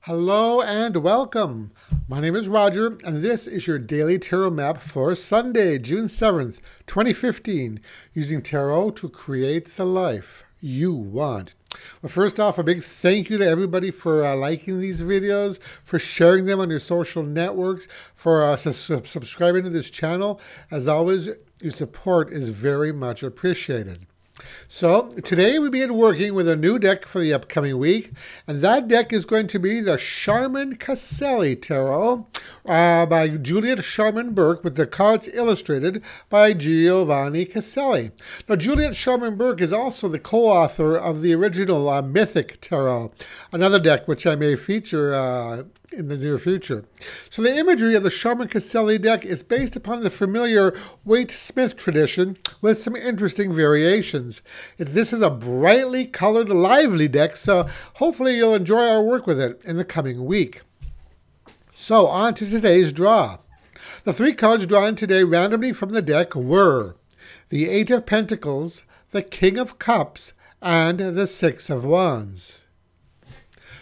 Hello and welcome. My name is Roger, and this is your daily tarot map for Sunday, June 7th, 2015, using tarot to create the life you want. Well, first off, a big thank you to everybody for liking these videos, for sharing them on your social networks, for subscribing to this channel. As always, your support is very much appreciated. So today we begin working with a new deck for the upcoming week, and that deck is going to be the Sharman-Caselli Tarot by Juliet Sharman-Burke, with the cards illustrated by Giovanni Caselli. Now, Juliet Sharman-Burke is also the co-author of the original Mythic Tarot, another deck which I may feature in the near future. So the imagery of the Sharman-Caselli deck is based upon the familiar Waite-Smith tradition with some interesting variations. This is a brightly colored, lively deck, so hopefully you'll enjoy our work with it in the coming week. So on to today's draw. The three cards drawn today randomly from the deck were the Eight of Pentacles, the King of Cups, and the Six of Wands.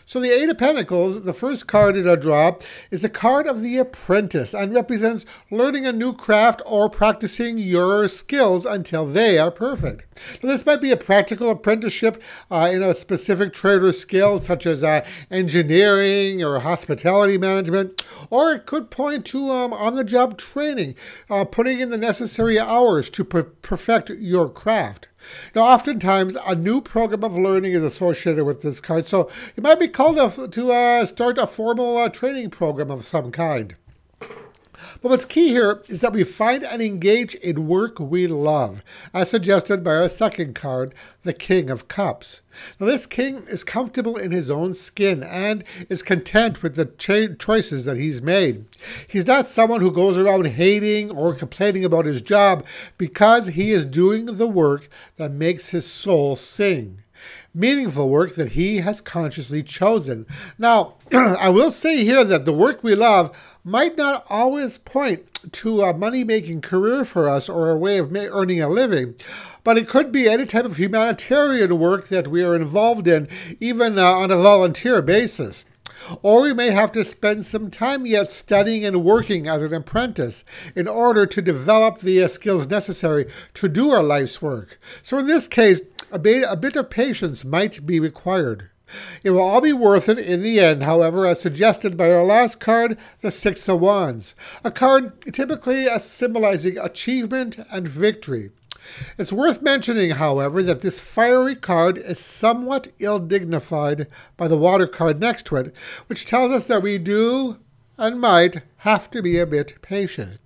So the Eight of Pentacles, the first card in our draw, is a card of the apprentice and represents learning a new craft or practicing your skills until they are perfect. Now, this might be a practical apprenticeship in a specific trade or skill, such as engineering or hospitality management, or it could point to on-the-job training, putting in the necessary hours to perfect your craft. Now, oftentimes, a new program of learning is associated with this card, so you might be called to start a formal training program of some kind. But what's key here is that we find and engage in work we love, as suggested by our second card, the King of Cups. Now, this king is comfortable in his own skin and is content with the choices that he's made. He's not someone who goes around hating or complaining about his job because he is doing the work that makes his soul sing. Meaningful work that he has consciously chosen. Now, I will say here that the work we love might not always point to a money-making career for us or a way of earning a living, but it could be any type of humanitarian work that we are involved in, even on a volunteer basis. Or we may have to spend some time yet studying and working as an apprentice in order to develop the skills necessary to do our life's work. So in this case, a bit of patience might be required. It will all be worth it in the end, however, as suggested by our last card, the Six of Wands, a card typically symbolizing achievement and victory. It's worth mentioning, however, that this fiery card is somewhat ill-dignified by the water card next to it, which tells us that we do and might have to be a bit patient.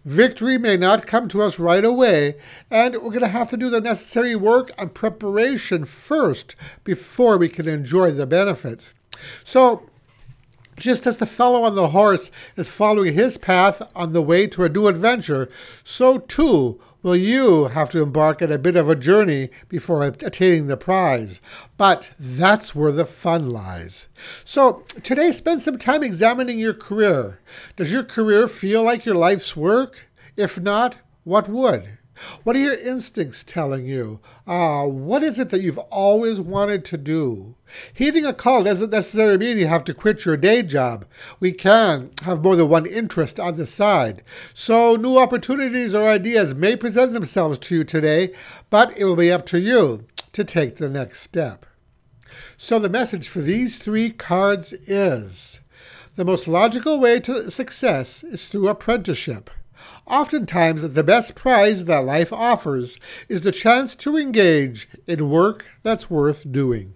Victory may not come to us right away, and we're going to have to do the necessary work and preparation first before we can enjoy the benefits. So, just as the fellow on the horse is following his path on the way to a new adventure, so too will you have to embark on a bit of a journey before attaining the prize. But that's where the fun lies. So today, spend some time examining your career. Does your career feel like your life's work? If not, what would? What are your instincts telling you? What is it that you've always wanted to do? Heeding a call doesn't necessarily mean you have to quit your day job. We can have more than one interest on the side. So new opportunities or ideas may present themselves to you today, but it will be up to you to take the next step. So the message for these three cards is, the most logical way to success is through apprenticeship. Oftentimes, the best prize that life offers is the chance to engage in work that's worth doing.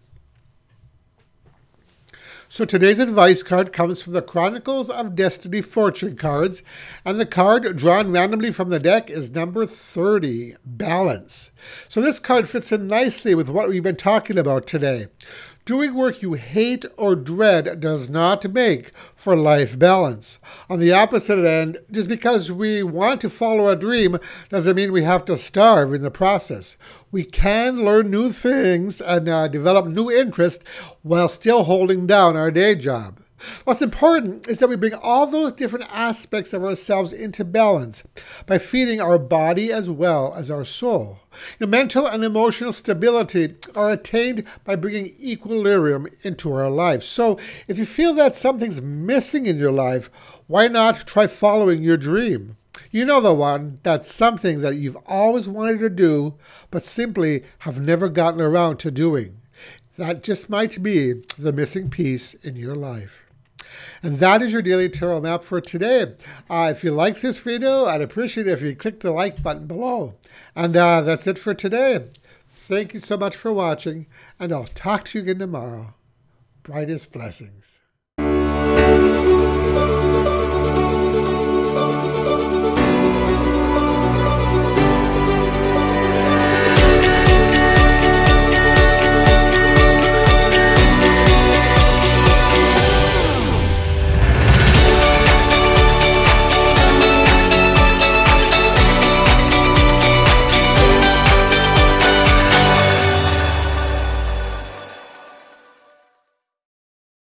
So today's advice card comes from the Chronicles of Destiny Fortune cards, and the card drawn randomly from the deck is number 30, Balance. So this card fits in nicely with what we've been talking about today. Doing work you hate or dread does not make for life balance. On the opposite end, just because we want to follow a dream doesn't mean we have to starve in the process. We can learn new things and develop new interests while still holding down our day job. What's important is that we bring all those different aspects of ourselves into balance by feeding our body as well as our soul. Mental and emotional stability are attained by bringing equilibrium into our life. So if you feel that something's missing in your life, why not try following your dream? You know the one, that's something that you've always wanted to do, but simply have never gotten around to doing. That just might be the missing piece in your life. And that is your daily tarot map for today. If you like this video, I'd appreciate it if you click the like button below. And that's it for today. Thank you so much for watching, and I'll talk to you again tomorrow. Brightest blessings.